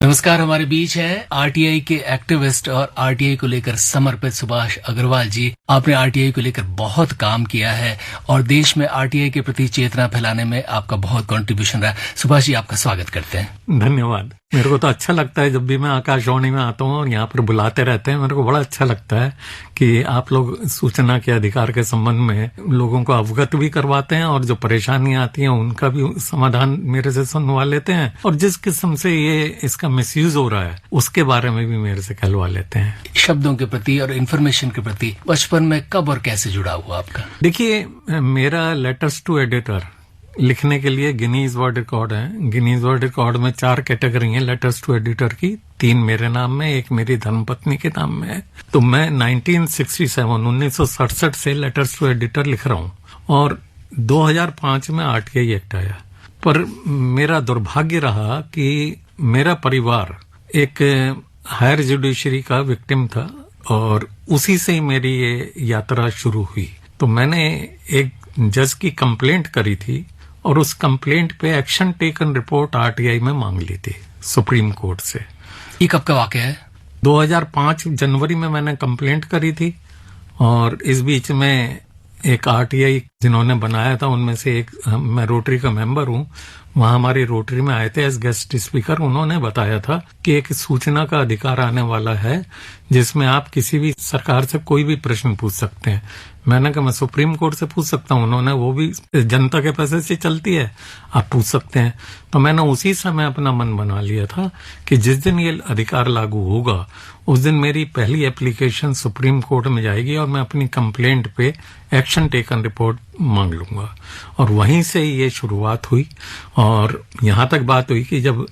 नमस्कार, हमारे बीच है आरटीआई के एक्टिविस्ट और आरटीआई को लेकर समर्पित सुभाष अग्रवाल जी। आपने आरटीआई को लेकर बहुत काम किया है और देश में आरटीआई के प्रति चेतना फैलाने में आपका बहुत कंट्रीब्यूशन रहा। सुभाष जी, आपका स्वागत करते हैं। धन्यवाद। मेरे को तो अच्छा लगता है जब भी मैं आकाशवाणी में आता हूँ और यहाँ पर बुलाते रहते हैं। मेरे को बड़ा अच्छा लगता है कि आप लोग सूचना के अधिकार के संबंध में लोगों को अवगत भी करवाते हैं और जो परेशानियां आती हैं उनका भी समाधान मेरे से सुनवा लेते हैं, और जिस किस्म से ये इसका मिसयूज हो रहा है उसके बारे में भी मेरे से कहलवा लेते हैं। शब्दों के प्रति और इन्फॉर्मेशन के प्रति बचपन में कब और कैसे जुड़ा हुआ आपका? देखिए, मेरा लेटर्स टू एडिटर लिखने के लिए गिनीज वर्ल्ड रिकॉर्ड है। गिनीज वर्ल्ड रिकॉर्ड में 4 कैटेगरी हैं लेटर्स टू एडिटर की। 3 मेरे नाम में, 1 मेरी धर्मपत्नी के नाम में है। तो मैं 1967 से लेटर्स टू एडिटर लिख रहा हूँ और 2005 में आरटीआई एक्ट आया। पर मेरा दुर्भाग्य रहा कि मेरा परिवार एक हायर जुडिशरी का विक्टिम था और उसी से ही मेरी ये यात्रा शुरू हुई। तो मैंने एक जज की कंप्लेंट करी थी और उस कंप्लेंट पे एक्शन टेकन रिपोर्ट आरटीआई में मांग ली थी सुप्रीम कोर्ट से। ये कब का वाकया है? 2005 जनवरी में मैंने कंप्लेंट करी थी और इस बीच में एक आरटीआई जिन्होंने बनाया था उनमें से एक, मैं रोटरी का मेंबर हूं, वहां हमारी रोटरी में आए थे एज गेस्ट स्पीकर। उन्होंने बताया था कि एक सूचना का अधिकार आने वाला है जिसमें आप किसी भी सरकार से कोई भी प्रश्न पूछ सकते हैं। मैंने कहा मैं सुप्रीम कोर्ट से पूछ सकता हूं। उन्होंने, वो भी जनता के पैसे से चलती है, आप पूछ सकते हैं। तो मैंने उसी समय अपना मन बना लिया था कि जिस दिन ये अधिकार लागू होगा उस दिन मेरी पहली एप्लीकेशन सुप्रीम कोर्ट में जाएगी और मैं अपनी कंप्लेंट पे एक्शन टेकन रिपोर्ट मांग लूंगा। और वहीं से ये शुरुआत हुई और यहां तक बात हुई कि जब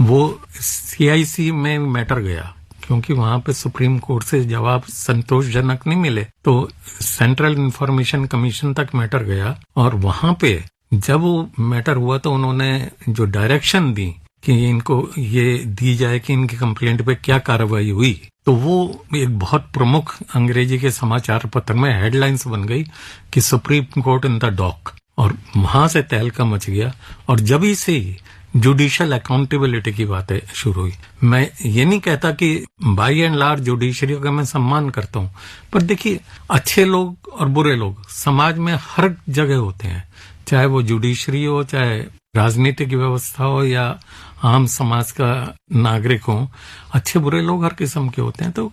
वो सीआईसी में मैटर गया, क्योंकि वहां पे सुप्रीम कोर्ट से जवाब संतोषजनक नहीं मिले, तो सेंट्रल इंफॉर्मेशन कमीशन तक मैटर गया। और वहां पे जब वो मैटर हुआ तो उन्होंने जो डायरेक्शन दी कि इनको ये दी जाए कि इनकी कंप्लेंट पे क्या कार्रवाई हुई, तो वो एक बहुत प्रमुख अंग्रेजी के समाचार पत्र में हेडलाइंस बन गई कि supreme court in the dock. और वहां से तहलका मच गया और जब ही से जुडिशियल अकाउंटेबिलिटी की बातें शुरू हुई। मैं ये नहीं कहता कि बाई एंड लार्ज जुडिशरी का मैं सम्मान करता हूं, पर देखिए, अच्छे लोग और बुरे लोग समाज में हर जगह होते हैं, चाहे वो जुडिशरी हो, चाहे राजनीतिक व्यवस्था हो या आम समाज का नागरिक हो। अच्छे बुरे लोग हर किस्म के होते हैं। तो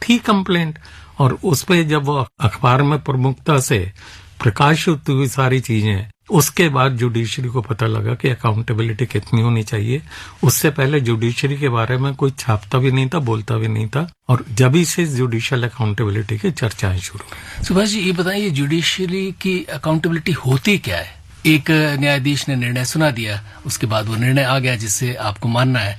थी कंप्लेंट और उस पे जब वो अखबार में प्रमुखता से प्रकाशित हुई सारी चीजें, उसके बाद जुडिशरी को पता लगा कि अकाउंटेबिलिटी कितनी होनी चाहिए। उससे पहले जुडिशरी के बारे में कोई छापता भी नहीं था, बोलता भी नहीं था, और जब ही से जुडिशियल अकाउंटेबिलिटी की चर्चाएं शुरू हुई। सुभाष जी, ये बताइए, जुडिशरी की अकाउंटेबिलिटी होती क्या है? एक न्यायाधीश ने निर्णय सुना दिया, उसके बाद वो निर्णय आ गया जिससे आपको मानना है,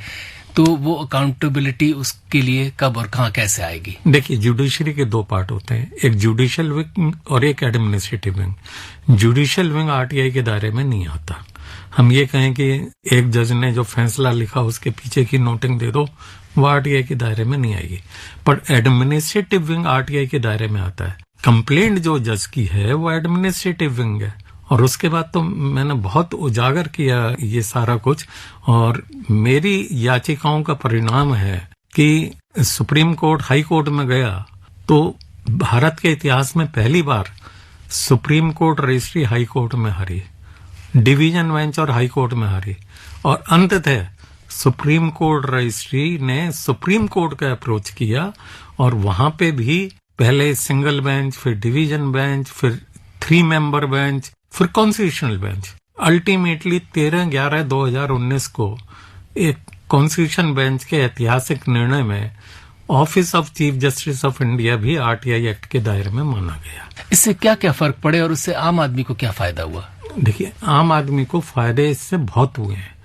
तो वो अकाउंटेबिलिटी उसके लिए कब और कहाँ कैसे आएगी? देखिए, जुडिशरी के 2 पार्ट होते हैं, एक जुडिशियल विंग और एक administrative wing. Judicial wing RTI के दायरे में नहीं आता। हम ये कहें कि एक जज ने जो फैसला लिखा उसके पीछे की नोटिंग दे दो, वो आरटीआई के दायरे में नहीं आएगी। पर एडमिनिस्ट्रेटिव विंग आरटीआई के दायरे में आता है। कंप्लेंट जो जज की है वो एडमिनिस्ट्रेटिव विंग है। और उसके बाद तो मैंने बहुत उजागर किया ये सारा कुछ, और मेरी याचिकाओं का परिणाम है कि सुप्रीम कोर्ट हाई कोर्ट में गया तो भारत के इतिहास में पहली बार supreme court registry high court में हारी, डिवीजन बेंच और हाई कोर्ट में हारी, और अंततः सुप्रीम कोर्ट रजिस्ट्री ने सुप्रीम कोर्ट का अप्रोच किया और वहां पे भी पहले सिंगल बेंच, फिर डिवीजन बेंच, फिर 3 मेंबर बेंच, फिर कॉन्स्टिट्यूशनल बेंच। अल्टीमेटली 13/11/2019 को एक कॉन्स्टिट्यूशन बेंच के ऐतिहासिक निर्णय में office of chief justice of India भी आरटीआई एक्ट के दायरे में माना गया। इससे क्या क्या फर्क पड़े और उससे आम आदमी को क्या फायदा हुआ? देखिए, आम आदमी को फायदे इससे बहुत हुए हैं।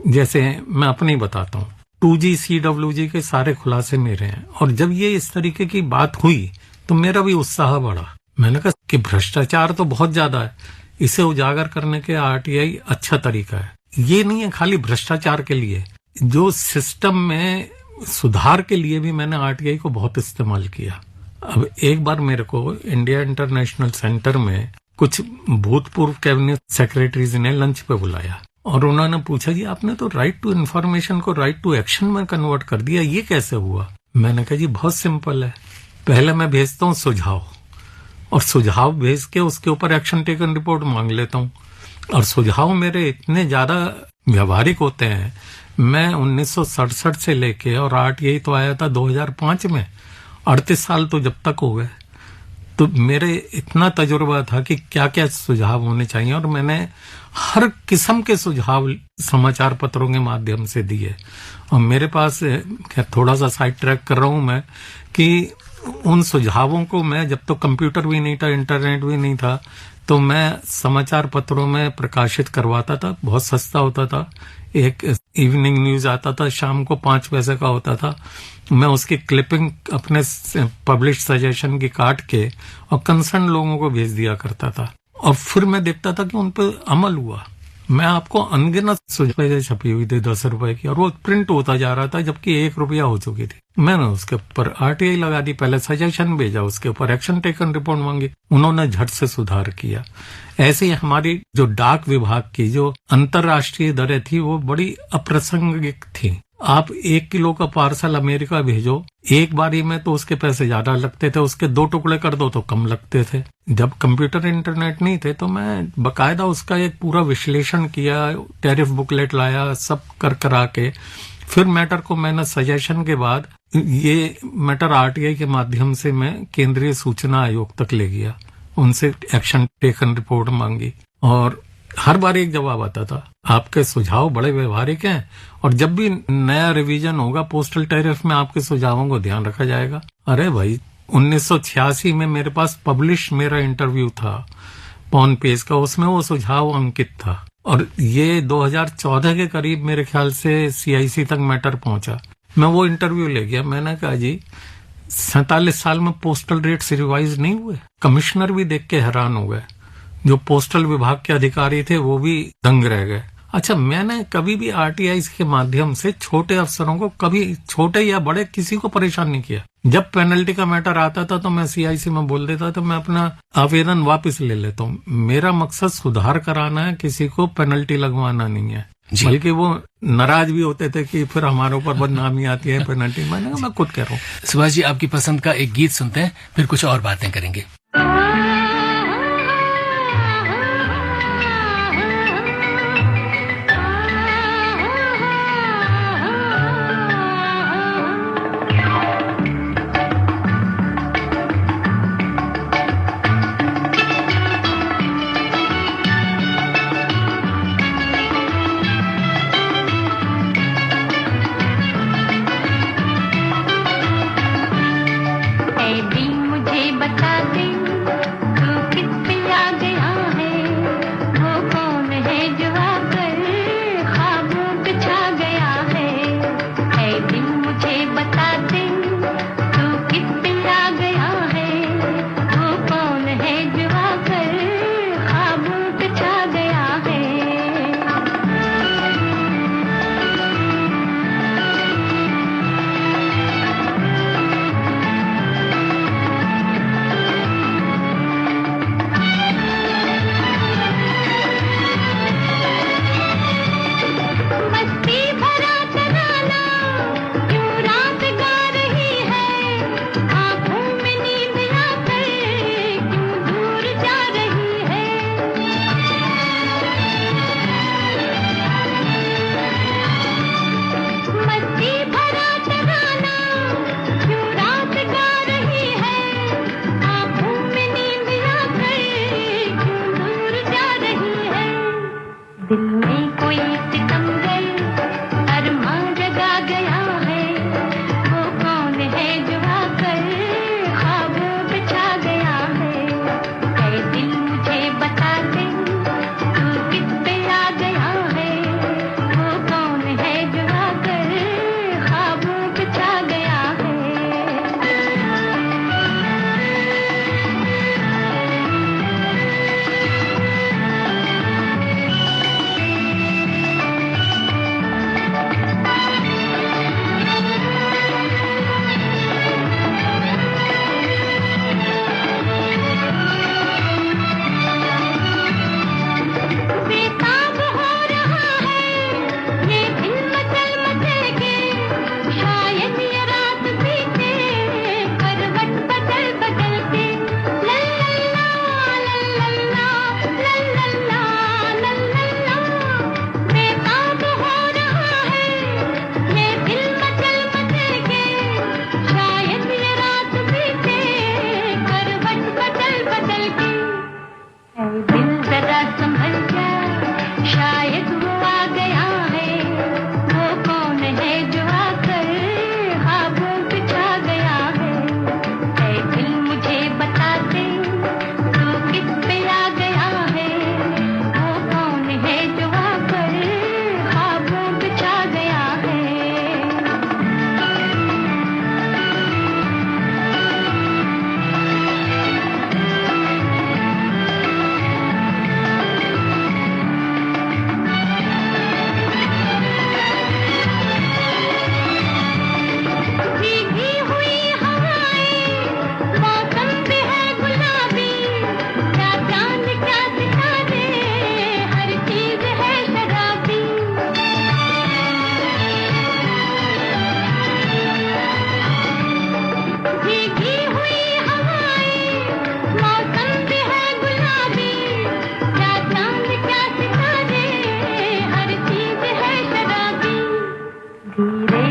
जैसे मैं अपने ही बताता हूँ, 2G CWG के सारे खुलासे मेरे हैं, और जब ये इस तरीके की बात हुई तो मेरा भी उत्साह बढ़ा। मैंने कहा कि भ्रष्टाचार तो बहुत ज्यादा है, इसे उजागर करने के आरटीआई अच्छा तरीका है। ये नहीं है खाली भ्रष्टाचार के लिए, जो सिस्टम में सुधार के लिए भी मैंने आरटीआई को बहुत इस्तेमाल किया। अब एक बार मेरे को इंडिया इंटरनेशनल सेंटर में कुछ भूतपूर्व कैबिनेट सेक्रेटरीज ने लंच पे बुलाया और उन्होंने पूछा जी आपने तो राइट टू इन्फॉर्मेशन को राइट टू एक्शन में कन्वर्ट कर दिया, ये कैसे हुआ? मैंने कहा जी बहुत सिंपल है, पहले मैं भेजता हूँ सुझाव, और सुझाव भेज के उसके ऊपर एक्शन टेकन रिपोर्ट मांग लेता हूँ, और सुझाव मेरे इतने ज्यादा व्यवहारिक होते हैं। मैं 1967 से लेके, और आरटीआई तो आया था 2005 में, 38 साल तो जब तक हो गए, तो मेरे इतना तजुर्बा था कि क्या क्या सुझाव होने चाहिए, और मैंने हर किस्म के सुझाव समाचार पत्रों के माध्यम से दिए। और मेरे पास थोड़ा सा साइड ट्रैक कर रहा हूं मैं कि उन सुझावों को मैं, जब तो कंप्यूटर भी नहीं था, इंटरनेट भी नहीं था, तो मैं समाचार पत्रों में प्रकाशित करवाता था। बहुत सस्ता होता था, एक इवनिंग न्यूज आता था, शाम को 5 पैसे का होता था। मैं उसकी क्लिपिंग अपने पब्लिश सजेशन की काट के और कंसर्न लोगों को भेज दिया करता था, और फिर मैं देखता था कि उन पर अमल हुआ। मैं आपको अनगिनत सुझाव छपी हुई थी 10 रुपए की, और वो प्रिंट होता जा रहा था, जबकि 1 रुपया हो चुकी थी। मैंने उसके ऊपर आरटीआई लगा दी, पहले सजेशन भेजा, उसके ऊपर एक्शन टेकन रिपोर्ट मांगी, उन्होंने झट से सुधार किया। ऐसे ही हमारी जो डाक विभाग की जो अंतर्राष्ट्रीय दरें थी वो बड़ी अप्रासंगिक थी। आप 1 किलो का पार्सल अमेरिका भेजो, एक बारी में तो उसके पैसे ज्यादा लगते थे, उसके 2 टुकड़े कर दो तो कम लगते थे। जब कंप्यूटर इंटरनेट नहीं थे तो मैं बकायदा उसका एक पूरा विश्लेषण किया, टैरिफ बुकलेट लाया, सब करा के फिर मैटर को मैंने सजेशन के बाद ये मैटर आरटीआई के माध्यम से मैं केंद्रीय सूचना आयोग तक ले गया, उनसे एक्शन टेकन रिपोर्ट मांगी, और हर बार एक जवाब आता था, आपके सुझाव बड़े व्यवहारिक हैं, और जब भी नया रिवीजन होगा पोस्टल टैरिफ में आपके सुझावों को ध्यान रखा जाएगा। अरे भाई 1986 में मेरे पास पब्लिश मेरा इंटरव्यू था पॉन पेज का, उसमें वो सुझाव अंकित था, और ये 2014 के करीब मेरे ख्याल से सीआईसी तक मैटर पहुंचा। मैं वो इंटरव्यू ले गया, मैंने कहा जी 47 साल में पोस्टल रेट्स रिवाइज नहीं हुए। कमिश्नर भी देख के हैरान हो गए, जो पोस्टल विभाग के अधिकारी थे वो भी दंग रह गए। अच्छा, मैंने कभी भी आरटीआई के माध्यम से छोटे अफसरों को, कभी छोटे या बड़े, किसी को परेशान नहीं किया। जब पेनल्टी का मैटर आता था तो मैं सीआईसी में बोल देता था मैं अपना आवेदन वापस ले लेता हूँ। मेरा मकसद सुधार कराना है, किसी को पेनल्टी लगवाना नहीं है। बल्कि वो नाराज भी होते थे कि फिर हमारे ऊपर बदनामी आती है पेनल्टी। मैं खुद कह रहा हूँ। सुभाष जी, आपकी पसंद का एक गीत सुनते हैं, फिर कुछ और बातें करेंगे। मुझे बता दे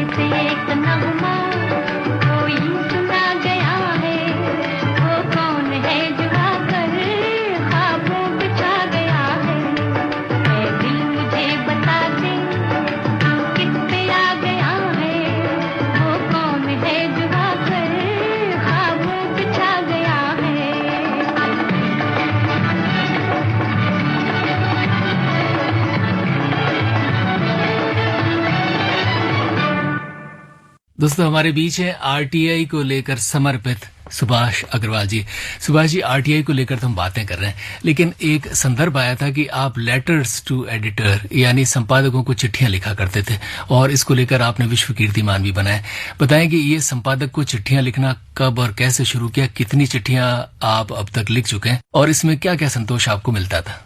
से एक नगमा कोई सुना गया है, वो कौन है जो आकर ख्वाबों पे छा गया है। ऐ दिल मुझे बता दे तू किस पे आ गया है, वो कौन है जो आकर ख्वाबों पे छा गया है। दोस्तों हमारे बीच है आरटीआई को लेकर समर्पित सुभाष अग्रवाल जी। सुभाष जी, आरटीआई को लेकर तो हम बातें कर रहे हैं, लेकिन एक संदर्भ आया था कि आप लेटर्स टू एडिटर यानी संपादकों को चिट्ठियां लिखा करते थे और इसको लेकर आपने विश्व कीर्तिमान भी बनाया। बताएं कि ये संपादक को चिट्ठियां लिखना कब और कैसे शुरू किया, कितनी चिट्ठियां आप अब तक लिख चुके हैं और इसमें क्या क्या संतोष आपको मिलता था?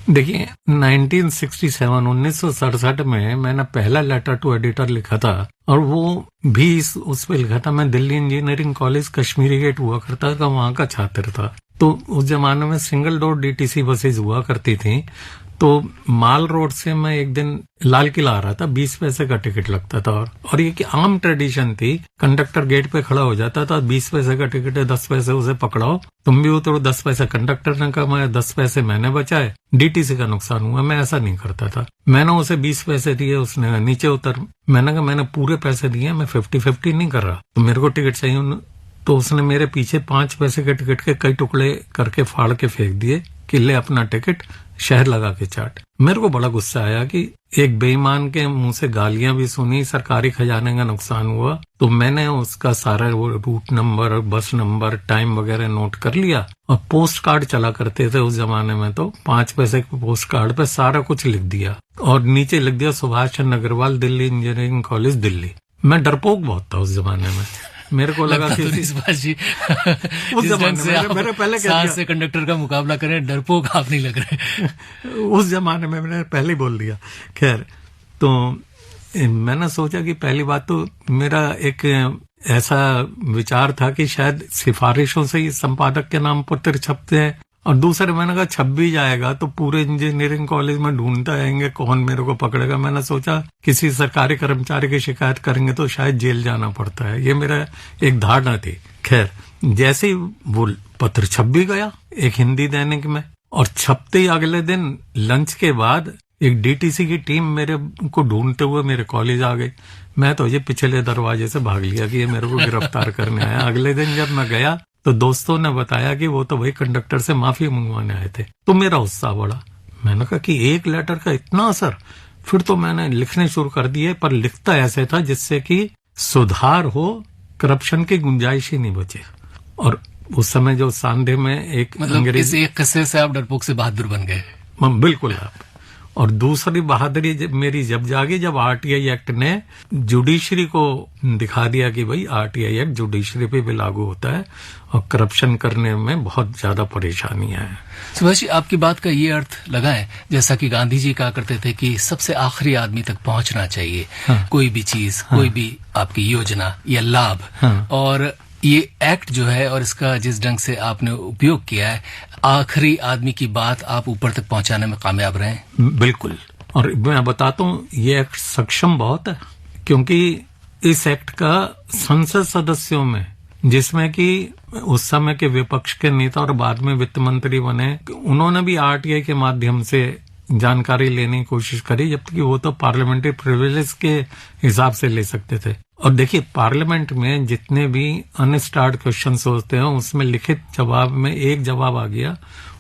देखिए 1967 में मैंने पहला लेटर टू एडिटर लिखा था और वो भी उस पे लिखा था। मैं दिल्ली इंजीनियरिंग कॉलेज कश्मीरी गेट हुआ करता था, वहां का छात्र था। तो उस जमाने में सिंगल डोर डीटीसी बसेज हुआ करती थी। तो माल रोड से मैं एक दिन लाल किला आ रहा था, 20 पैसे का टिकट लगता था और ये कि आम ट्रेडिशन थी, कंडक्टर गेट पे खड़ा हो जाता था, 20 पैसे का टिकट है, 10 पैसे उसे पकड़ाओ, तुम भी उतरो, 10 पैसे कंडक्टर ने कमाया, 10 पैसे मैंने बचाए, डीटीसी का नुकसान हुआ। मैं ऐसा नहीं करता था। मैंने उसे 20 पैसे दिए, उसने नीचे उतर। मैंने कहा मैंने पूरे पैसे दिए, मैं 50-50 नहीं कर रहा, तो मेरे को टिकट चाहिए। तो उसने मेरे पीछे 5 पैसे के टिकट के कई टुकड़े करके फाड़ के फेंक दिए कि ले अपना टिकट, शहर लगा के चाट। मेरे को बड़ा गुस्सा आया कि एक बेईमान के मुंह से गालियां भी सुनी, सरकारी खजाने का नुकसान हुआ। तो मैंने उसका सारा वो रूट नंबर, बस नंबर, टाइम वगैरह नोट कर लिया और पोस्ट कार्ड चला करते थे उस जमाने में, तो 5 पैसे के पोस्ट कार्ड पे सारा कुछ लिख दिया और नीचे लिख दिया सुभाष चंद्र अग्रवाल, दिल्ली इंजीनियरिंग कॉलेज, दिल्ली। मैं डरपोक बहुत था उस जमाने में। मेरे को लगा कि सुभाष जी उस जमाने में मेरे पहले सास से कंडक्टर का मुकाबला करें, डरपोक आप नहीं लग रहे। उस जमाने में मैंने पहले बोल दिया। खैर, तो मैंने सोचा कि पहली बात तो मेरा एक ऐसा विचार था कि शायद सिफारिशों से ही संपादक के नाम पत्र छपते हैं, और दूसरे मैंने कहा छप भी जाएगा तो पूरे इंजीनियरिंग कॉलेज में ढूंढते आएंगे, कौन मेरे को पकड़ेगा। मैंने सोचा किसी सरकारी कर्मचारी की शिकायत करेंगे तो शायद जेल जाना पड़ता है, ये मेरा एक धारणा थी। खैर, जैसे ही वो पत्र छप भी गया एक हिंदी दैनिक में, और छपते ही अगले दिन लंच के बाद एक डीटीसी की टीम मेरे को ढूंढते हुए मेरे कॉलेज आ गई। मैं तो ये पिछले दरवाजे से भाग लिया कि ये मेरे को गिरफ्तार करने आया। अगले दिन जब मैं गया तो दोस्तों ने बताया कि वो तो भाई कंडक्टर से माफी मंगवाने आए थे। तो मेरा उत्साह बढ़ा। मैंने कहा कि एक लेटर का इतना असर। फिर तो मैंने लिखने शुरू कर दिए, पर लिखता ऐसे था जिससे कि सुधार हो, करप्शन की गुंजाइश ही नहीं बचे। और उस समय जो सांधे में एक मतलब इस एक किस्से से आप डरपोक से बहादुर बन गए। बिल्कुल आप। और दूसरी बहादुरी मेरी जब जागी जब आरटीआई एक्ट ने जुडिशरी को दिखा दिया कि भाई आरटीआई एक्ट जुडिशरी पे भी लागू होता है और करप्शन करने में बहुत ज्यादा परेशानियां हैं। सुभाष जी, आपकी बात का ये अर्थ लगाएं, जैसा कि गांधी जी कहा करते थे कि सबसे आखिरी आदमी तक पहुंचना चाहिए। हाँ। कोई भी चीज, कोई भी आपकी योजना या लाभ। हाँ। और ये एक्ट जो है और इसका जिस ढंग से आपने उपयोग किया है, आखिरी आदमी की बात आप ऊपर तक पहुंचाने में कामयाब रहे। बिल्कुल। और मैं बताता हूँ ये एक्ट सक्षम बहुत है, क्योंकि इस एक्ट का संसद सदस्यों में, जिसमें कि उस समय के विपक्ष के नेता और बाद में वित्त मंत्री बने, उन्होंने भी आरटीआई के माध्यम से जानकारी लेने की कोशिश करी, जबकि वो तो पार्लियामेंट्री प्रिविलेज के हिसाब से ले सकते थे। और देखिए, पार्लियामेंट में जितने भी अनस्टार्ड क्वेश्चंस होते हैं उसमें लिखित जवाब में एक जवाब आ गया,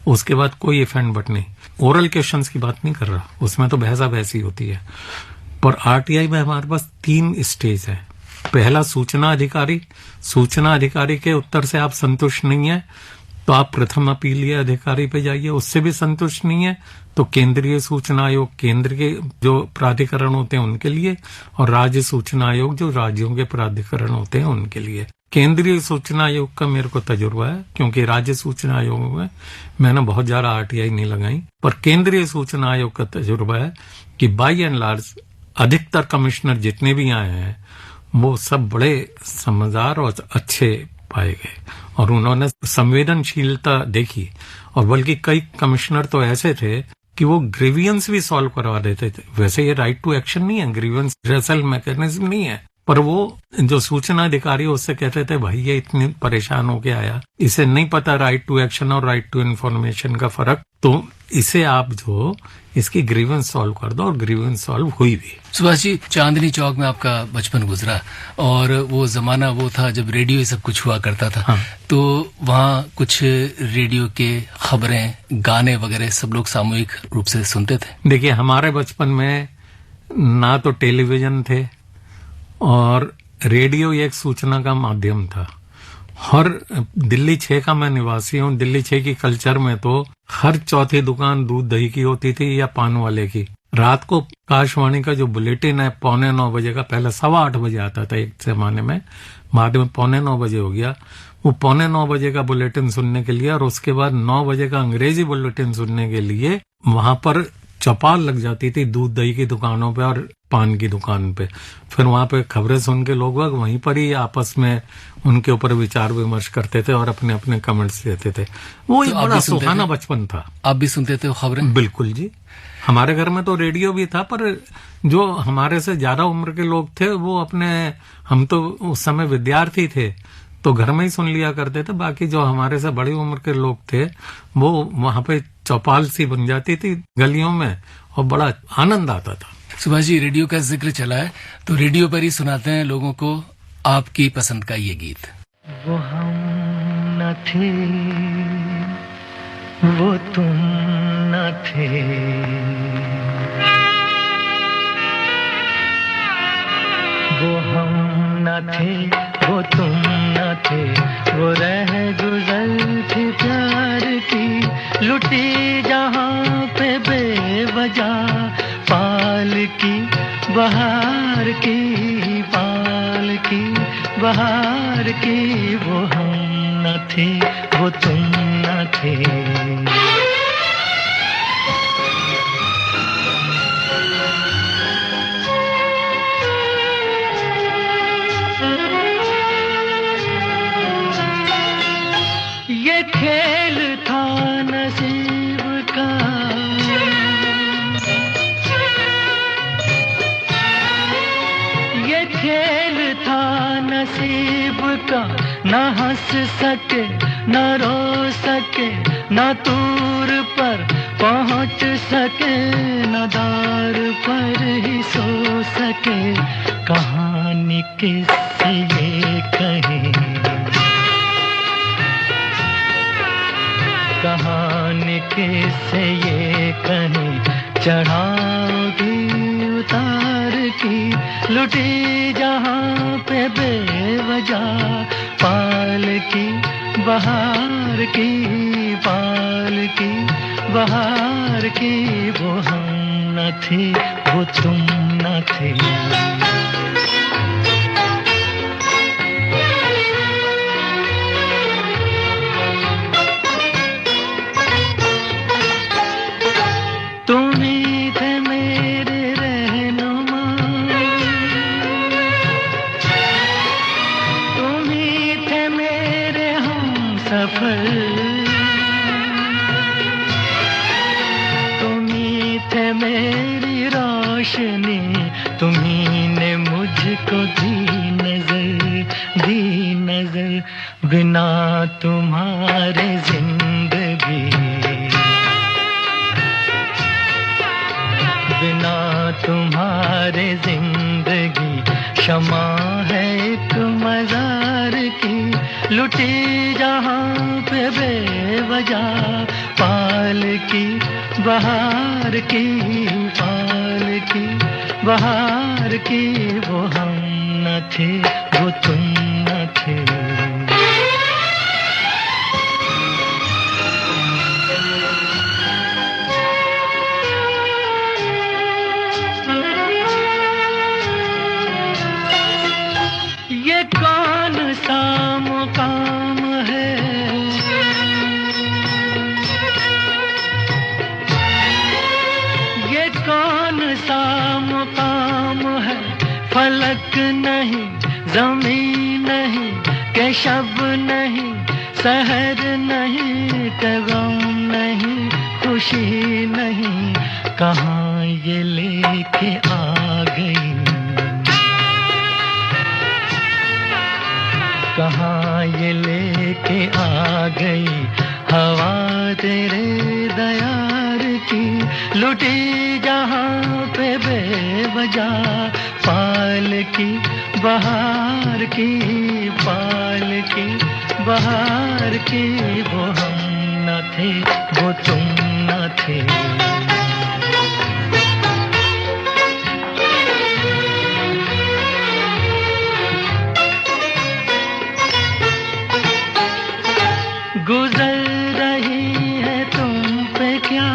उसके बाद कोई इफ एंड बट नहीं। ओरल क्वेश्चंस की बात नहीं कर रहा, उसमें तो बहसा बहसी होती है। पर आरटीआई में हमारे पास 3 स्टेज है। पहला सूचना अधिकारी। सूचना अधिकारी के उत्तर से आप संतुष्ट नहीं है तो आप प्रथम अपीलीय अधिकारी पे जाइए, उससे भी संतुष्ट नहीं है तो केंद्रीय सूचना आयोग, केंद्र के जो प्राधिकरण होते हैं उनके लिए, और राज्य सूचना आयोग जो राज्यों के प्राधिकरण होते हैं उनके लिए। केंद्रीय सूचना आयोग का मेरे को तजुर्बा है, क्योंकि राज्य सूचना आयोग में मैंने बहुत ज्यादा आरटीआई नहीं लगाई, पर केंद्रीय सूचना आयोग का तजुर्बा है कि बाई एंड लार्ज अधिकतर कमिश्नर जितने भी आए हैं वो सब बड़े समझदार और अच्छे पाए गए और उन्होंने संवेदनशीलता देखी। और बल्कि कई कमिश्नर तो ऐसे थे कि वो ग्रीवियंस भी सॉल्व करवा देते थे। वैसे ये राइट टू एक्शन नहीं है, ग्रीवियंस रेसल मैकेनिज्म नहीं है, पर वो जो सूचना अधिकारी उससे कहते थे भाई ये इतनी परेशान होके आया, इसे नहीं पता राइट टू एक्शन और राइट टू इन्फॉर्मेशन का फर्क, तो इसे आप जो इसकी ग्रीवेंस सॉल्व कर दो, और ग्रीवेंस सॉल्व हुई भी। सुभाष जी, चांदनी चौक में आपका बचपन गुजरा और वो जमाना वो था जब रेडियो ये सब कुछ हुआ करता था। हाँ। तो वहाँ कुछ रेडियो के खबरें, गाने वगैरह सब लोग सामूहिक रूप से सुनते थे? देखिए, हमारे बचपन में ना तो टेलीविजन थे और रेडियो एक सूचना का माध्यम था। हर दिल्ली 6 का मैं निवासी हूँ। दिल्ली 6 की कल्चर में तो हर चौथी दुकान दूध दही की होती थी या पान वाले की। रात को आकाशवाणी का जो बुलेटिन है 8:45 बजे का, पहले 8:15 बजे आता था एक जमाने में, बाद में 8:45 बजे हो गया। वो 8:45 बजे का बुलेटिन सुनने के लिए और उसके बाद 9 बजे का अंग्रेजी बुलेटिन सुनने के लिए वहां पर चौपाल लग जाती थी दूध दही की दुकानों पे और पान की दुकान पे। फिर वहां पे खबरें सुन के लोग वहीं पर ही आपस में उनके ऊपर विचार विमर्श करते थे और अपने अपने कमेंट्स देते थे। वो एक बड़ा सुहाना बचपन था। आप भी सुनते थे खबरें? बिल्कुल जी। हमारे घर में तो रेडियो भी था, पर जो हमारे से ज्यादा उम्र के लोग थे वो हम तो उस समय विद्यार्थी थे तो घर में ही सुन लिया करते थे। बाकी जो हमारे से बड़ी उम्र के लोग थे वो वहां पे चौपाल सी बन जाती थी गलियों में और बड़ा आनंद आता था। सुभाष जी, रेडियो का जिक्र चला है तो रेडियो पर ही सुनाते हैं लोगों को आपकी पसंद का ये गीत। वो हम न थे, वो तुम न थे, वो हम न थे, वो तुम न थे, वो रह गुजर थी प्यार की, लुटी जहां पे बेवजह पाल की बहार की, पाल की बहार की। वो हम न थे, वो तुम न थे। ये खेल था नसीब का, ये खेल था नसीब का, न हंस सके न रो सके, न दूर पर पहुंच सके, न दार पर ही सो सके। कहानी किससे ये कहे, कहानी किससे ये कहें, चढ़ाओगी उतार की, लुटी जहां पे बेवजह पाल की बहार की, पाल की बहार की। वो हम न थे, वो तुम न थे। तुम्ही थे मेरी रोशनी, तुम्ही ने मुझको दी नजर, बिना तुम्हारे जिंदगी, बिना तुम्हारे जिंदगी क्षमा है एक मजार की, लुटी जहां पे बेवजह पाल की बहार की, पाल की बहार की। वो हम न थे, वो तुम न थे। ये कौन सा मुकाम है, ये कौन सा मुकाम है, फलक नहीं ज़मीन नहीं के शब नहीं, सहर नहीं के गम नहीं, खुशी नहीं, कहाँ ये लेके आ गई, कहाँ ये लेके आ गई हवा तेरे दयार की, लुटी जहाँ पे बेवजह पाल की बहार की, पाल की बहार की। वो हम न थे वो तुम न थे। गुजर रही है तुम पे क्या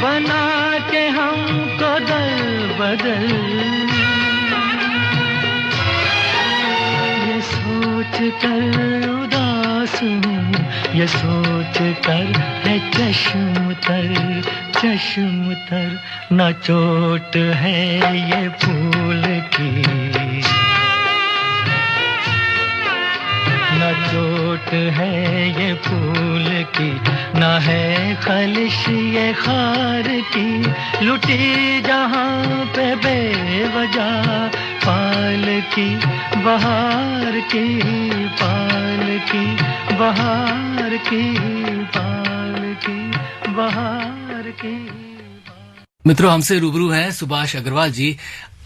बना के हमको दल बदल, ये सोच कर उदास हूँ, ये सोच कर है चश्म तर, न चोट है ये फूल की, न चोट है ये फूल की, न है खलिश ये खार की, लुटी जहाँ पे बेवजह पाल की बहार की, पाल की बहार की, पाल की बहार की। मित्रों, हमसे रूबरू हैं सुभाष अग्रवाल जी।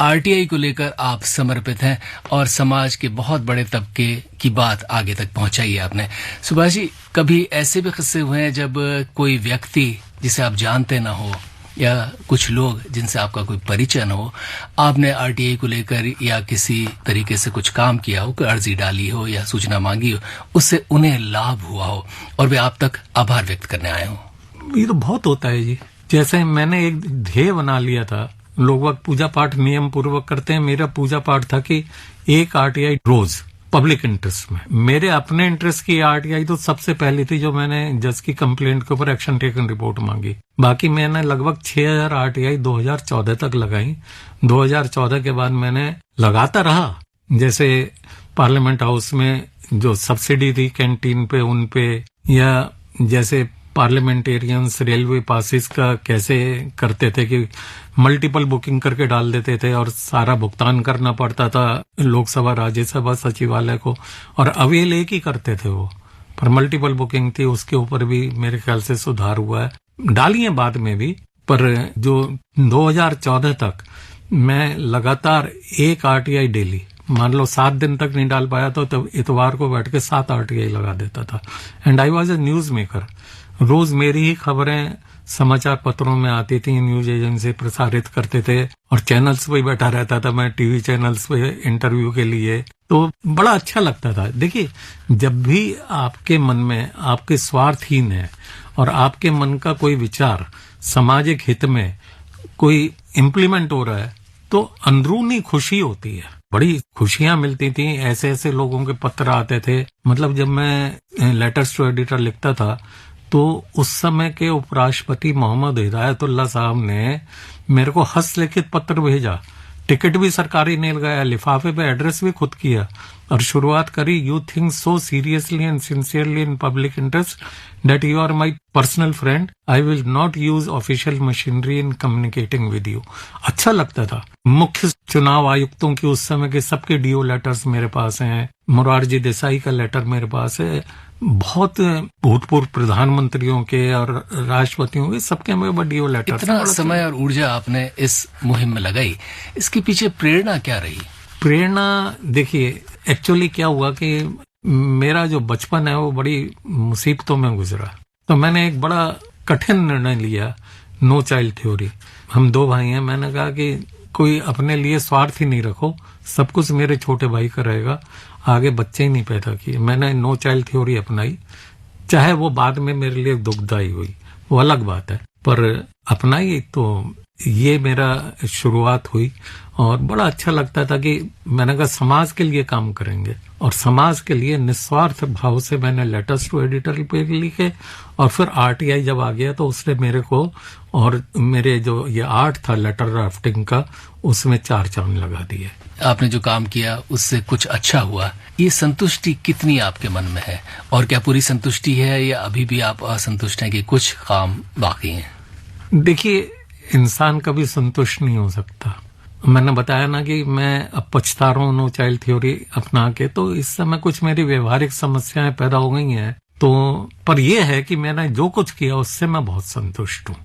आरटीआई को लेकर आप समर्पित हैं और समाज के बहुत बड़े तबके की बात आगे तक पहुंचाई है आपने। सुभाष जी, कभी ऐसे भी किस्से हुए हैं जब कोई व्यक्ति जिसे आप जानते ना हो या कुछ लोग जिनसे आपका कोई परिचय न हो, आपने आरटीआई को लेकर या किसी तरीके से कुछ काम किया हो, कोई अर्जी डाली हो या सूचना मांगी हो, उससे उन्हें लाभ हुआ हो और वे आप तक आभार व्यक्त करने आए हो? ये तो बहुत होता है जी। जैसे मैंने एक ध्येय बना लिया था, लोग वक्त पूजा पाठ नियम पूर्वक करते हैं, मेरा पूजा पाठ था कि एक आरटीआई रोज पब्लिक इंटरेस्ट में। मेरे अपने इंटरेस्ट की आरटीआई तो सबसे पहली थी, जो मैंने जज की कंप्लेंट के ऊपर एक्शन टेकन रिपोर्ट मांगी। बाकी मैंने लगभग 6000 आरटीआई 2014 तक लगाई। 2014 के बाद मैंने लगाता रहा। जैसे पार्लियामेंट हाउस में जो सब्सिडी थी कैंटीन पे उन पे, या जैसे पार्लियामेंटेरियंस रेलवे पासिस का कैसे करते थे कि मल्टीपल बुकिंग करके डाल देते थे और सारा भुगतान करना पड़ता था लोकसभा राज्यसभा सचिवालय को, और अवेल एक ही करते थे वो, पर मल्टीपल बुकिंग थी। उसके ऊपर भी मेरे ख्याल से सुधार हुआ है, डाली है बाद में भी। पर जो 2014 तक मैं लगातार एक आरटीआई डेली, मान लो 7 दिन तक नहीं डाल पाया तो तब इतवार को बैठ के 7 आरटीआई लगा देता था। And I was a news maker. रोज मेरी ही खबरें समाचार पत्रों में आती थी, न्यूज एजेंसी प्रसारित करते थे, और चैनल्स पे बैठा रहता था मैं, टीवी चैनल्स पे इंटरव्यू के लिए। तो बड़ा अच्छा लगता था। देखिए, जब भी आपके मन में आपके स्वार्थहीन है और आपके मन का कोई विचार सामाजिक हित में कोई इम्प्लीमेंट हो रहा है, तो अंदरूनी खुशी होती है, बड़ी खुशियां मिलती थी। ऐसे ऐसे लोगों के पत्र आते थे। मतलब जब मैं लेटर्स टू एडिटर लिखता था तो उस समय के उपराष्ट्रपति मोहम्मद हिदायतुल्लाह साहब ने मेरे को हस्तलिखित पत्र भेजा, टिकट भी सरकारी नहीं लगाया, लिफाफे पे एड्रेस भी खुद किया, और शुरुआत करी, you think so seriously and sincerely in public interest that you are my personal friend, I will not use official machinery in communicating with you. अच्छा लगता था। मुख्य चुनाव आयुक्तों की उस समय के सबके डीओ लेटर्स मेरे पास हैं, मोरारजी देसाई का लेटर मेरे पास है, बहुत भूतपूर्व प्रधानमंत्रियों के और राष्ट्रपतियों के सबके मेरे डीओ लेटर। इतना समय और ऊर्जा आपने इस मुहिम में लगाई, इसके पीछे प्रेरणा क्या रही? प्रेरणा देखिए, एक्चुअली क्या हुआ कि मेरा जो बचपन है वो बड़ी मुसीबतों में गुजरा, तो मैंने एक बड़ा कठिन निर्णय लिया, नो चाइल्ड थ्योरी। हम 2 भाई हैं, मैंने कहा कि कोई अपने लिए स्वार्थ ही नहीं रखो, सब कुछ मेरे छोटे भाई का रहेगा, आगे बच्चे ही नहीं पैदा किए। मैंने नो चाइल्ड थ्योरी अपनाई, चाहे वो बाद में मेरे लिए दुखदायी हुई, वो अलग बात है, पर अपनाई। तो ये मेरा शुरुआत हुई और बड़ा अच्छा लगता था कि मैंने कहा समाज के लिए काम करेंगे, और समाज के लिए निस्वार्थ भाव से मैंने लेटर्स टू एडिटर पे लिखे। और फिर आरटीआई जब आ गया तो उसने मेरे को, और मेरे जो ये आर्ट था लेटर ड्राफ्टिंग का, उसमें 4 चांद लगा दिए। आपने जो काम किया उससे कुछ अच्छा हुआ, ये संतुष्टि कितनी आपके मन में है, और क्या पूरी संतुष्टि है या अभी भी आप असंतुष्ट हैं कि कुछ काम बाकी हैं? देखिए, इंसान कभी संतुष्ट नहीं हो सकता। मैंने बताया ना कि मैं अब पछता रहा हूँ नो चाइल्ड थ्योरी अपना के, तो इस समय कुछ मेरी व्यवहारिक समस्याएं पैदा हो गई हैं। तो पर यह है कि मैंने जो कुछ किया उससे मैं बहुत संतुष्ट हूँ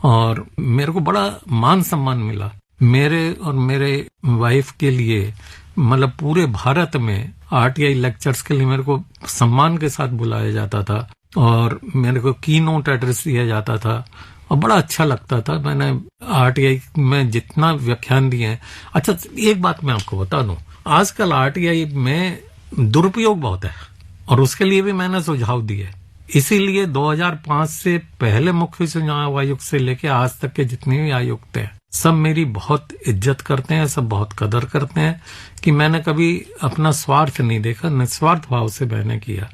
और मेरे को बड़ा मान सम्मान मिला। मेरे और मेरे वाइफ के लिए मतलब पूरे भारत में आरटीआई लेक्चर्स के लिए मेरे को सम्मान के साथ बुलाया जाता था और मेरे को की नोट एड्रेस दिया जाता था और बड़ा अच्छा लगता था। मैंने आरटीआई में जितना व्याख्यान दिए हैं। अच्छा, एक बात मैं आपको बता दूं, आजकल आरटीआई में दुरुपयोग बहुत है और उसके लिए भी मैंने सुझाव दिए। इसीलिए 2005 से पहले मुख्य चुनाव आयुक्त से लेके आज तक के जितने भी आयुक्त हैं सब मेरी बहुत इज्जत करते हैं, सब बहुत कदर करते हैं कि मैंने कभी अपना स्वार्थ नहीं देखा, निस्वार्थ भाव से मैंने किया।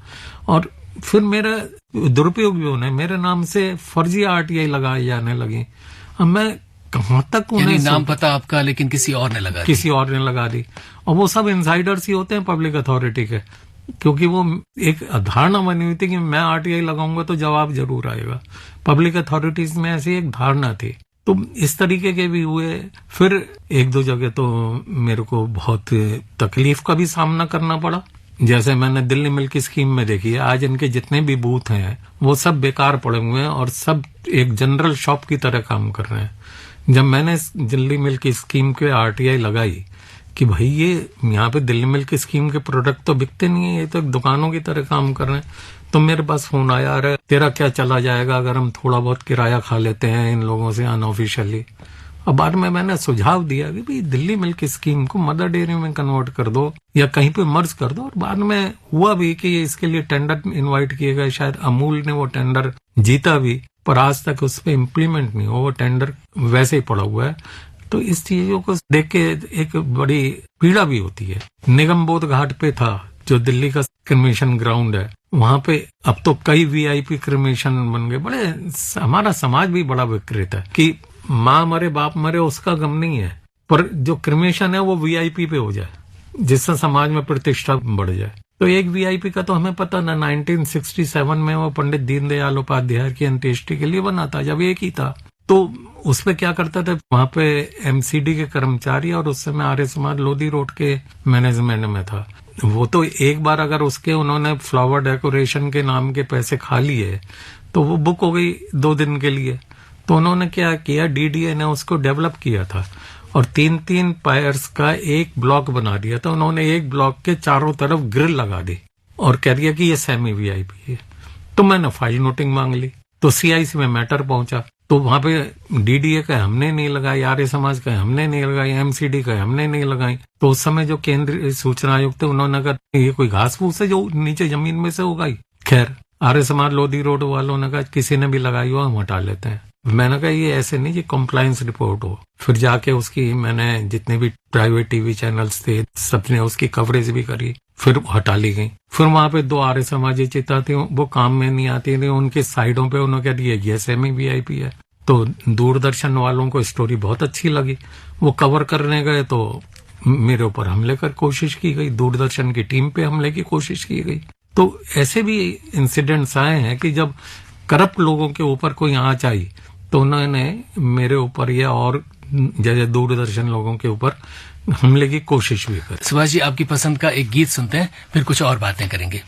और फिर मेरा दुरुपयोग भी होने, मेरे नाम से फर्जी आरटीआई लगाई जाने लगी। अब मैं कहां तक उन्हें नाम पता आपका लेकिन किसी और ने लगा दी और वो सब इनसाइडर्स ही होते हैं पब्लिक अथॉरिटी के, क्योंकि वो एक धारणा बनी हुई थी कि मैं आरटीआई लगाऊंगा तो जवाब जरूर आएगा। पब्लिक अथॉरिटीज में ऐसी एक धारणा थी। तो इस तरीके के भी हुए। फिर एक दो जगह तो मेरे को बहुत तकलीफ का भी सामना करना पड़ा। जैसे मैंने दिल्ली मिल्क स्कीम में देखी है, आज इनके जितने भी बूथ हैं वो सब बेकार पड़े हुए हैं और सब एक जनरल शॉप की तरह काम कर रहे हैं। जब मैंने दिल्ली मिल्क स्कीम के आरटीआई लगाई कि भाई ये यहाँ पे दिल्ली मिल्क स्कीम के प्रोडक्ट तो बिकते नहीं है, ये तो एक दुकानों की तरह काम कर रहे हैं, तो मेरे पास फोन आया, अरे तेरा क्या चला जाएगा अगर हम थोड़ा बहुत किराया खा लेते हैं इन लोगों से अनऑफिशियली। अब बाद में मैंने सुझाव दिया कि भाई दिल्ली मिल्क स्कीम को मदर डेयरी में कन्वर्ट कर दो या कहीं पे मर्ज कर दो। और बाद में हुआ भी कि इसके लिए टेंडर इनवाइट किए गए, शायद अमूल ने वो टेंडर जीता भी, पर आज तक उस पर इम्प्लीमेंट नहीं हो, वो टेंडर वैसे ही पड़ा हुआ है। तो इस चीजों को देख के एक बड़ी पीड़ा भी होती है। निगम बोध घाट पे था जो दिल्ली का क्रिमेशन ग्राउंड है, वहां पे अब तो कई वीआईपी क्रिमेशन बन गए। बड़े हमारा समाज भी बड़ा विकृत है कि माँ मरे बाप मरे उसका गम नहीं है, पर जो क्रिमेशन है वो वीआईपी पे हो जाए जिससे समाज में प्रतिष्ठा बढ़ जाए। तो एक वीआईपी का तो हमें पता ना, 1967 में वो पंडित दीनदयाल उपाध्याय की अंत्येष्टि के लिए बना था, जब एक ही था। तो उसपे क्या करते थे, वहां पे एमसीडी के कर्मचारी, और उस समय आर्य समाज लोधी रोड के मैनेजमेंट में था। वो तो एक बार अगर उसके उन्होंने फ्लावर डेकोरेशन के नाम के पैसे खा लिए तो वो बुक हो गई 2 दिन के लिए। तो उन्होंने क्या किया, डीडीए ने उसको डेवलप किया था और 3-3 पायर्स का एक ब्लॉक बना दिया था। उन्होंने एक ब्लॉक के चारों तरफ ग्रिल लगा दी और कह दिया कि ये सेमी वीआईपी है। तो मैंने फाइल नोटिंग मांग ली, तो सीआईसी में मैटर पहुंचा, तो वहां पे डीडीए का हमने नहीं लगाई, आर्य समाज का हमने नहीं लगाई, एमसीडी का हमने नहीं लगाई। तो उस समय जो केंद्रीय सूचना आयुक्त थे उन्होंने कहा ये कोई घास फूस है जो नीचे जमीन में से उगाई। खैर आर्य समाज लोधी रोड वालों ने कहा किसी ने भी लगाई हो हम हटा लेते हैं। मैंने कहा ये ऐसे नहीं, ये कंप्लायंस रिपोर्ट हो। फिर जाके उसकी मैंने जितने भी प्राइवेट टीवी चैनल्स थे सबने उसकी कवरेज भी करी, फिर हटा ली गई। फिर वहां पे 2 आर्य समाजी चिता थी, वो काम में नहीं आती थी, उनके साइडों पे उन्होंने कह दिया ये सेमी वीआईपी है। तो दूरदर्शन वालों को स्टोरी बहुत अच्छी लगी, वो कवर करने गए तो मेरे ऊपर हमले कर कोशिश की गई, दूरदर्शन की टीम पे हमले की कोशिश की गई। तो ऐसे भी इंसिडेंट्स आए हैं कि जब करप्ट लोगों के ऊपर कोई आंच आई तो उन्होंने मेरे ऊपर या और जैसे दूरदर्शन लोगों के ऊपर हमले की कोशिश भी करी। सुभाष जी, आपकी पसंद का एक गीत सुनते हैं, फिर कुछ और बातें करेंगे।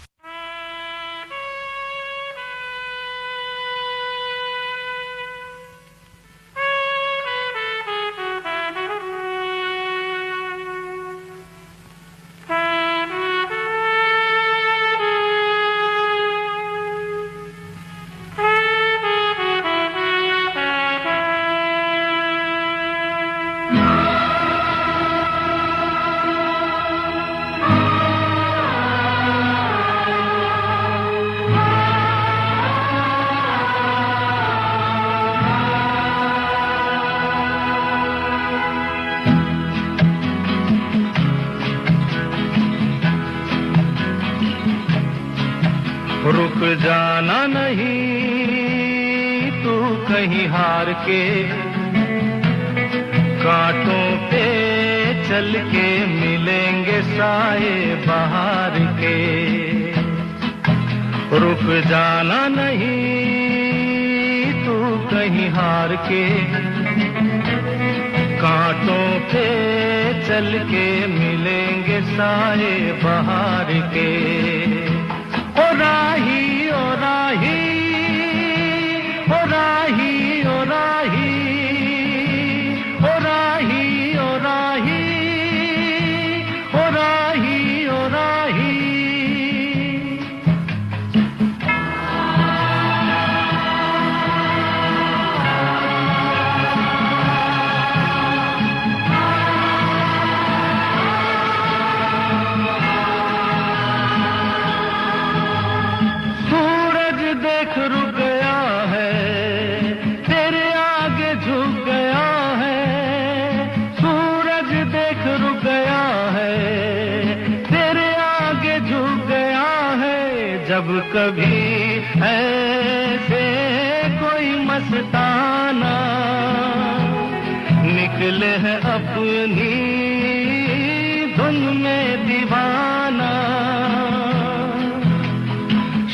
रुक जाना नहीं तू कहीं हार के, कांटों पे चल के मिलेंगे साए बहार के। रुक जाना नहीं तू कहीं हार के, कांटों पे चल के मिलेंगे साए बहार के। ओ राही ओ राही ओ राही ओ राही ओ राही ओ राही ओ राही ओ राही। सूरज देख रुक गया है, तेरे आगे झुक गया है। सूरज देख रुक गया है, तेरे आगे झुक गया है। जब कभी ऐसे कोई मस्ताना निकले है अपनी धुन में दीवाना,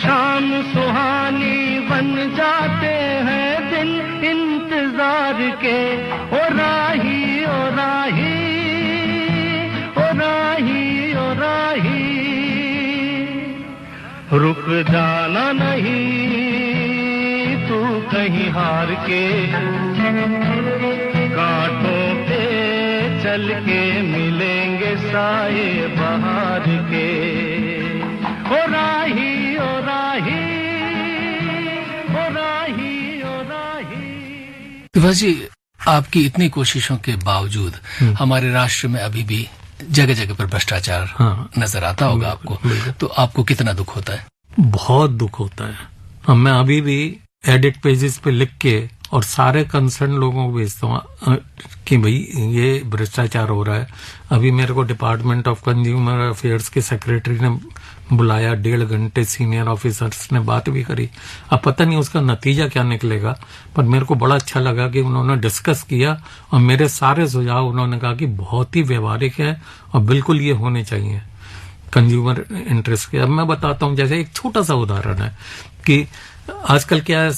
शाम सुहानी बन जाते हैं दिन इंतजार के। ओ राही ओ राही ओ राही ओ राही, रुक जाना नहीं तू कहीं हार के। कांटों पे चल के मिलेंगे साए बहार के। ओ राही ओ राही ओ राही ओ राही। विभा जी, आपकी इतनी कोशिशों के बावजूद हमारे राष्ट्र में अभी भी जगह जगह पर भ्रष्टाचार नजर आता होगा आपको, तो आपको कितना दुख होता है? बहुत दुख होता है। अब मैं अभी भी एडिट पेजेस पे लिख के और सारे कंसर्न लोगों को भेजता हूँ कि भाई ये भ्रष्टाचार हो रहा है। अभी मेरे को डिपार्टमेंट ऑफ कंज्यूमर अफेयर्स के सेक्रेटरी ने बुलाया, 1.5 घंटे सीनियर ऑफिसर्स ने बात भी करी। अब पता नहीं उसका नतीजा क्या निकलेगा, पर मेरे को बड़ा अच्छा लगा कि उन्होंने डिस्कस किया और मेरे सारे सुझाव उन्होंने कहा कि बहुत ही व्यवहारिक है और बिल्कुल ये होने चाहिए कंज्यूमर इंटरेस्ट के। अब मैं बताता हूँ, जैसे एक छोटा सा उदाहरण है कि आजकल क्या है,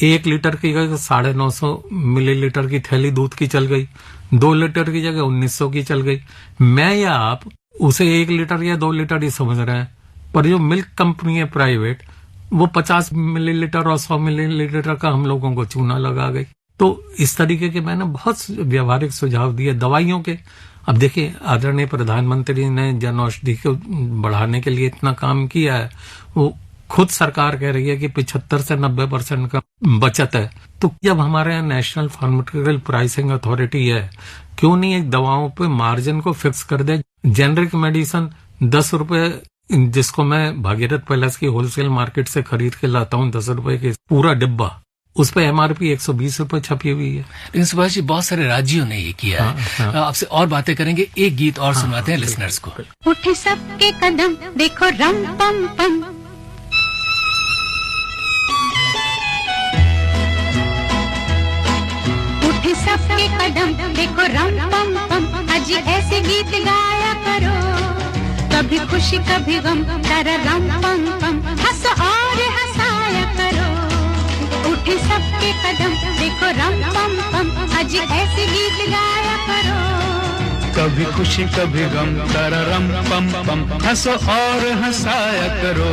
1 लीटर की जगह 950 मिलीलीटर की थैली दूध की चल गई, 2 लीटर की जगह 1900 की चल गई। मैं या आप उसे 1 लीटर या 2 लीटर ही समझ रहे हैं, पर जो मिल्क कंपनी है प्राइवेट, वो 50 मिलीलीटर और 100 मिलीलीटर का हम लोगों को चूना लगा गई। तो इस तरीके के मैंने बहुत व्यवहारिक सुझाव दिए दवाइयों के। अब देखिए, आदरणीय प्रधानमंत्री ने जन औषधि को बढ़ाने के लिए इतना काम किया है, वो खुद सरकार कह रही है कि 75 से 90% का बचत है। तो जब हमारे यहाँ नेशनल फार्मास्यूटिकल प्राइसिंग अथॉरिटी है, क्यों नहीं एक दवाओं पे मार्जिन को फिक्स कर दे। जेनरिक मेडिसिन 10 रुपए, जिसको मैं भागीरथ पैलेस की होलसेल मार्केट से खरीद के लाता हूँ 10 रुपए के पूरा डिब्बा, उस पे MRP 120 रुपए छपी हुई है। लेकिन सुभाष जी, बहुत सारे राज्यों ने ये किया है। आपसे और बातें करेंगे, एक गीत और सुनवाते हैं लिसनर्स को। उठे सबके कदम देखो रम पम पम, उठे सबके कदम देखो रम पम पम। अजी ऐसे गीत गाया करो, कभी खुशी कभी गम, तारा रम पम पम। हंसो और हंसाया करो, उठे सबके कदम देखो रम पम पम। अजी ऐसे गीत गाया करो, कभी खुशी कभी गम, तररम पम पम। हंसो और हंसाया करो।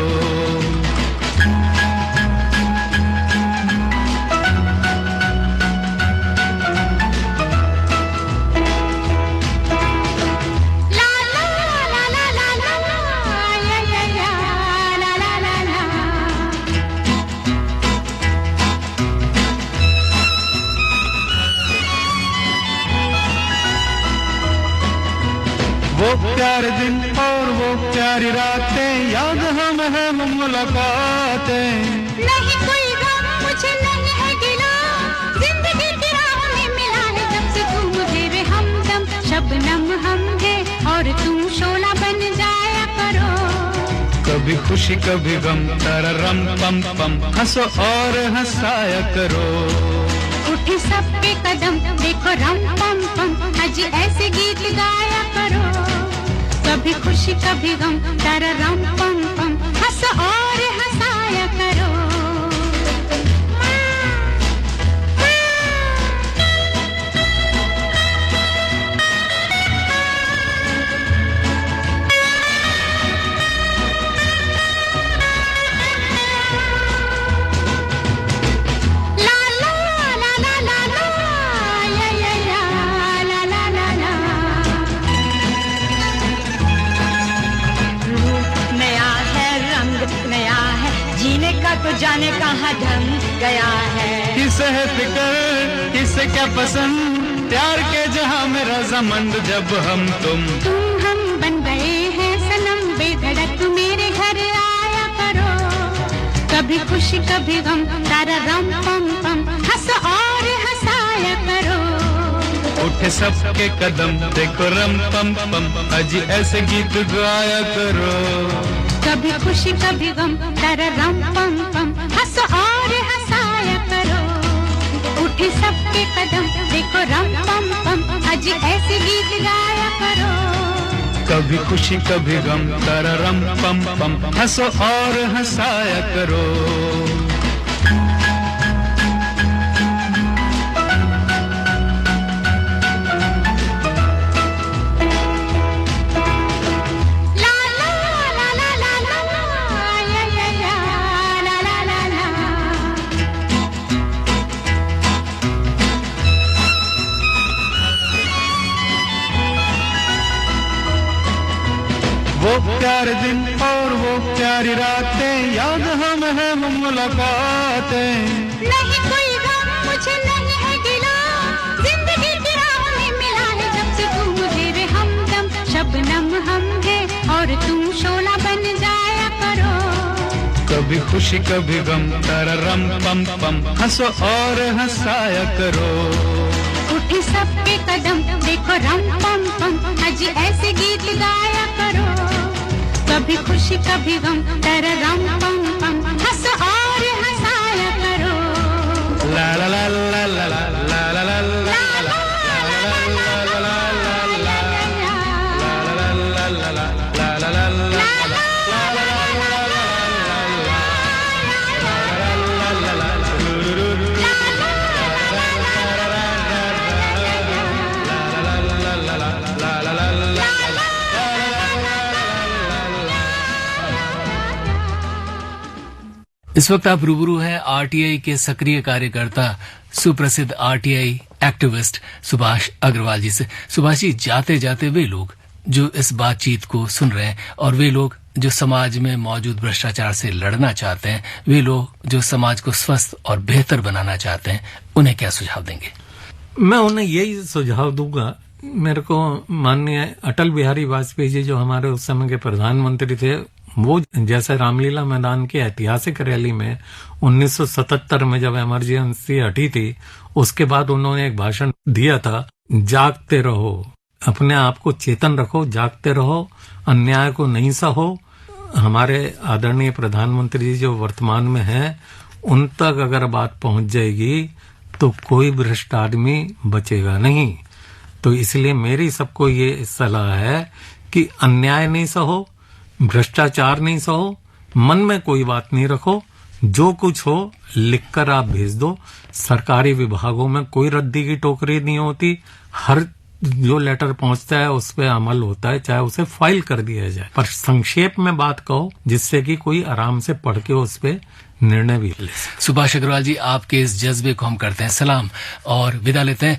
वो प्यारे दिन और वो प्यारी रातें, याद हम है मुलाकातें। नहीं कोई गम मुझे नहीं है गिला, जिंदगी की राह में मिला है जब से तू मुझे रे हमदम। शबनम हम है और तुम शोला बन जाया करो, कभी खुशी कभी गम, तररम पम पम। हंसो और हंसाया करो। उठे सबके कदम देखो रम पम पम। अजी ऐसे गीत गाया करो, कभी खुशी कभी गम, तररम पम पम। हंसो और हंसाया करो। जाने कहाँ ढंग गया है। किसे है फिक्र किसे क्या पसंद, प्यार के जहां में रजामंद जब हम तुम हम बन गए हैं सनम, बेधड़क मेरे घर आया करो। कभी खुशी कभी गम, तारा रम पम पम, हंस और हंसाया करो। उठे सबके कदम, देखो रम पम पम, अजी ऐसे गीत गाया करो। कभी खुशी कभी गम, तारा रम पम पम, हंस और हंसाया करो। उठे सबके कदम, देखो रम पम पम, अजी ऐसे गीत गाया करो। कभी खुशी कभी गम, तारा रम पम पम, हंसो और हंसाया करो। वो प्यारे दिन और वो प्यारी रातें, याद हम है मुलाकातें। नहीं कोई गम मुझे नहीं है गिला, जिंदगी की राह में मिला है जब से तू मुझे रे हमदम। शबनम हम है और तुम शोला बन जाया करो। कभी खुशी कभी गम, तारा रम पम पम, हंसो और हंसाया करो। उठे सबके कदम, देखो रम पम पम, अजी ऐसे गीत गाया करो। कभी खुशी कभी गम, तारा रम पम पम, हंस और हंसाया करो। ला ला ला ला ला ला ला ला ला। इस वक्त आप रूबरू हैं आरटीआई के सक्रिय कार्यकर्ता, सुप्रसिद्ध आरटीआई एक्टिविस्ट सुभाष अग्रवाल जी से। सुभाष जी, जाते जाते वे लोग जो इस बातचीत को सुन रहे हैं और वे लोग जो समाज में मौजूद भ्रष्टाचार से लड़ना चाहते हैं, वे लोग जो समाज को स्वस्थ और बेहतर बनाना चाहते हैं, उन्हें क्या सुझाव देंगे? मैं उन्हें यही सुझाव दूंगा। मेरे को माननीय अटल बिहारी वाजपेयी जी जो हमारे उस समय के प्रधानमंत्री थे, वो जैसे रामलीला मैदान की ऐतिहासिक रैली में 1977 में जब इमरजेंसी हटी थी, उसके बाद उन्होंने एक भाषण दिया था, जागते रहो, अपने आप को चेतन रखो, जागते रहो, अन्याय को नहीं सहो। हमारे आदरणीय प्रधानमंत्री जी जो वर्तमान में हैं, उन तक अगर बात पहुंच जाएगी तो कोई भ्रष्ट आदमी बचेगा नहीं। तो इसलिए मेरी सबको ये सलाह है कि अन्याय नहीं सहो, भ्रष्टाचार नहीं सहो, मन में कोई बात नहीं रखो, जो कुछ हो लिखकर आप भेज दो। सरकारी विभागों में कोई रद्दी की टोकरी नहीं होती, हर जो लेटर पहुंचता है उस पे अमल होता है, चाहे उसे फाइल कर दिया जाए। पर संक्षेप में बात कहो जिससे कि कोई आराम से पढ़ के उस पे निर्णय भी ले। सुभाष अग्रवाल जी, आपके इस जज्बे को हम करते हैं सलाम और विदा लेते हैं।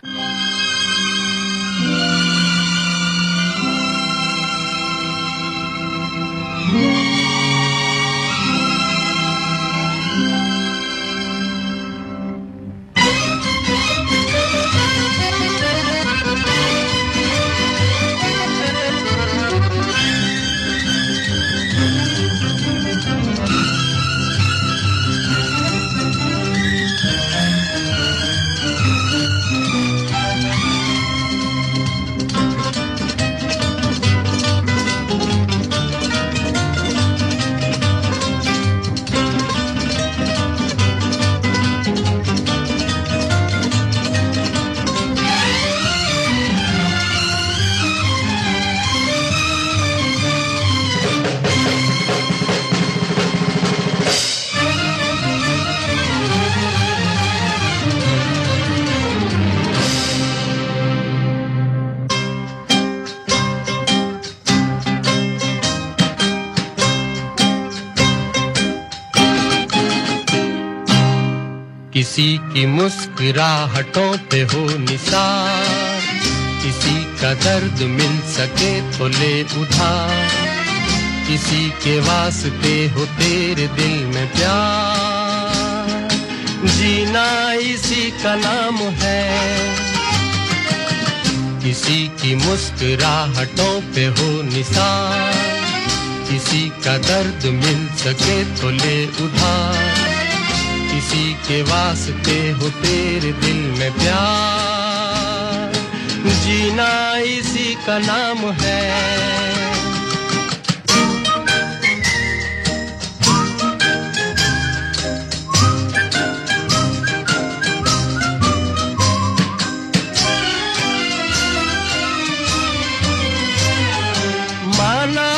किसी की मुस्कुराहटों पे हो निसार, किसी का दर्द मिल सके तो ले उधार, किसी के वास्ते हो तेरे दिल में प्यार, जीना इसी का नाम है। किसी की मुस्कुराहटों पे हो निसार, किसी का दर्द मिल सके तो ले उधार, किसी के वास्ते हो तेरे दिल में प्यार, जीना इसी का नाम है।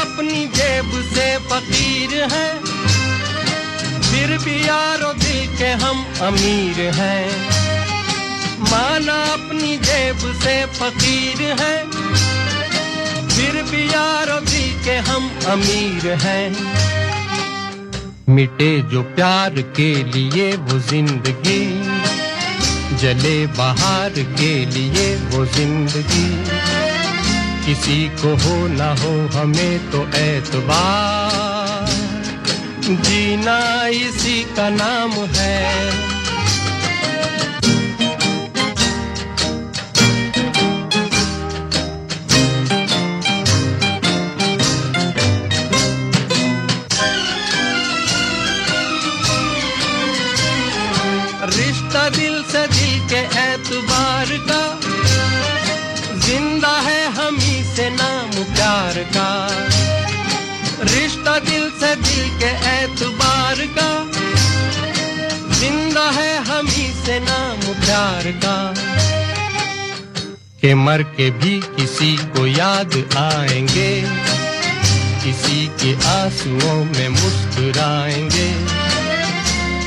अपनी जेब से फकीर हैं, फिर भी यारो दिल के हम अमीर हैं। माना अपनी जेब से फकीर हैं, फिर भी यारो दिल के हम अमीर हैं। मिटे जो प्यार के लिए वो जिंदगी, जले बाहर के लिए वो जिंदगी, किसी को हो ना हो हमें तो एतबार, जीना इसी का नाम है। रिश्ता दिल से दिल के एतबार का, जिंदा है हमी से नाम प्यार का। रिश्ता दिल से दिल के एतबार का, जिंदा है हमी से नाम प्यार का। के मर के भी किसी को याद आएंगे, किसी के आंसुओं में मुस्कुराएंगे,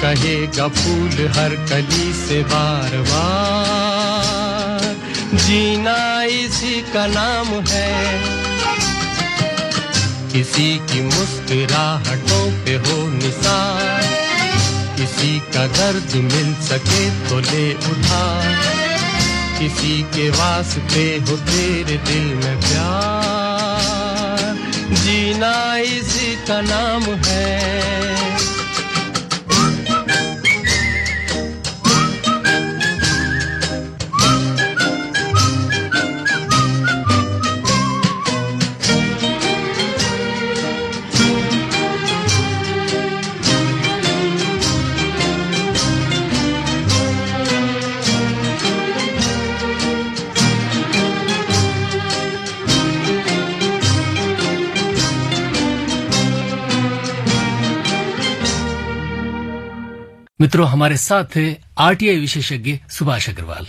कहेगा फूल हर कली से बार बार, जीना इसी का नाम है। किसी की मुस्कुराहटों पे हो निसार, किसी का दर्द मिल सके तो ले उधार, किसी के वास्ते हो तेरे दिल में प्यार, जीना इसी का नाम है। मित्रों, हमारे साथ थे आरटीआई विशेषज्ञ सुभाष अग्रवाल।